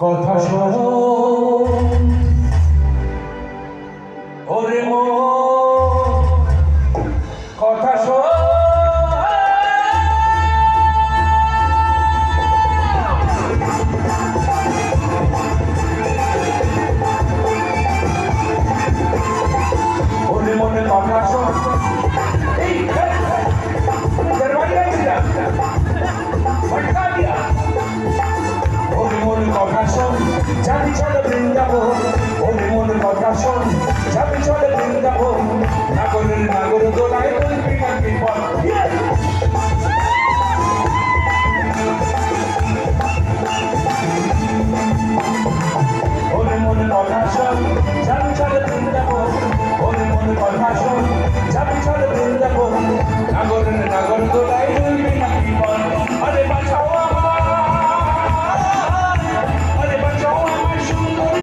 কথা শোনো ওরে মন, কথা শোনো ওরে মনে কথা শোন। এই দরবাজা দিয়া ফটকা দিয়া ওরে মনে কথা শোন, যাবি চলে বৃন্দাবন। ওরে মনে কথা শোন, যাবি চলে বৃন্দাবন। নাগরের নাগর দোলায় বলবি নাকি বল।